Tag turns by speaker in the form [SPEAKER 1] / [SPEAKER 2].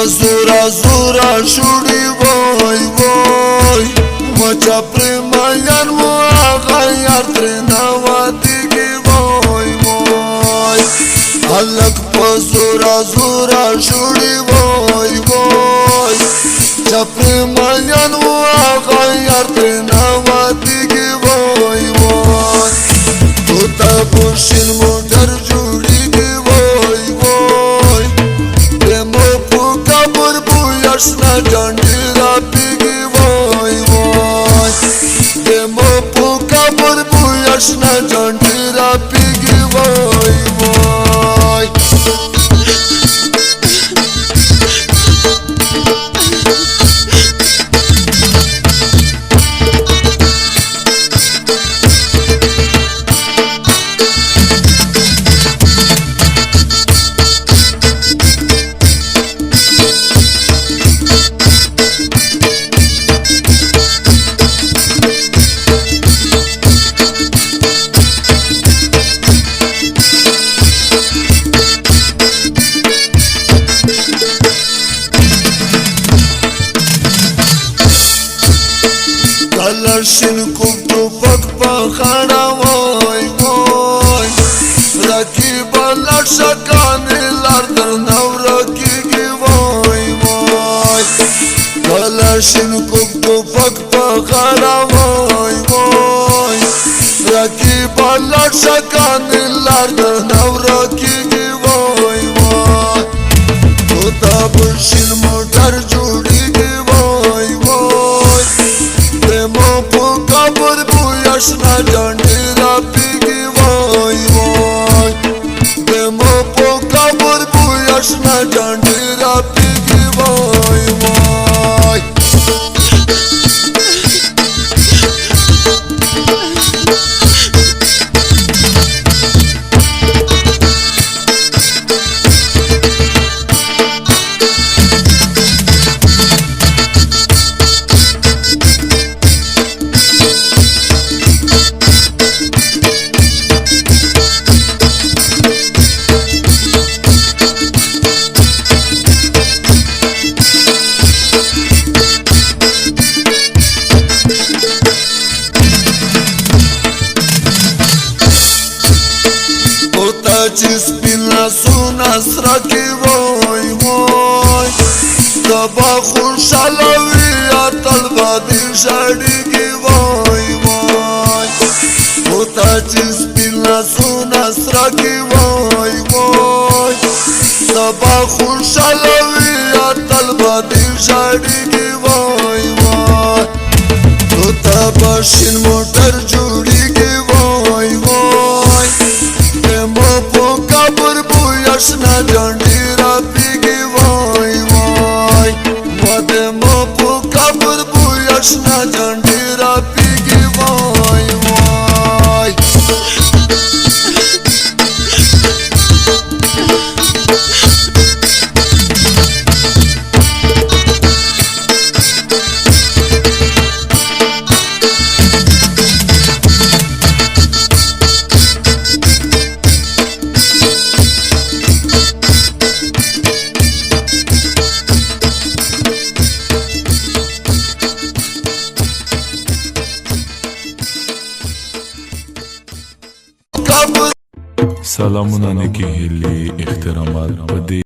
[SPEAKER 1] زورا زورا شوړي وای وای مچا پرمایان مو هغه یار تر نوادګي وای وای الک په زورا زورا شوړي وای وای چا پرمایان مو هغه یار تر نوادګي وای وای تو تا پوشین موټر جوړيږي وای وای دمو پوکا پر بویاشنا جانډي را پیږي وای وای دمو پوکا پر بویاشنا جانډي را پیږي وای وای کلشن کوم ټوپک په خاڼه وای وای رقیب لړ شکانې لار در نو رکیږي وای وای کلشن کوم ټوپک په خاڼه وای وای رقیب لړ شکانې لار در نو رکیږي وای وای تو تا بشین موټر جوړیږي وای وای دمو پوکا پر بویاشنا جانډي را پیږي وای وای دمو پوکا پر بویاشنا جانډي را پیږي وای وای چې سپینا سونا سره کې وای وای دبا خوشاله وي اتل باندې شړېږي وای وای وتا چې سپینا سونا سره کې وای وای دبا خوشاله وي اتل باندې شړېږي وای وای وتا بشین موټر جوړېږي وای وای دمو پوکا پر بویاشنا جانډي را پیږي وای وای دمو پوکا پر بویاشنا جانډي را پیږي وای وای
[SPEAKER 2] سلامونه نیکی هیلی احترامات په دې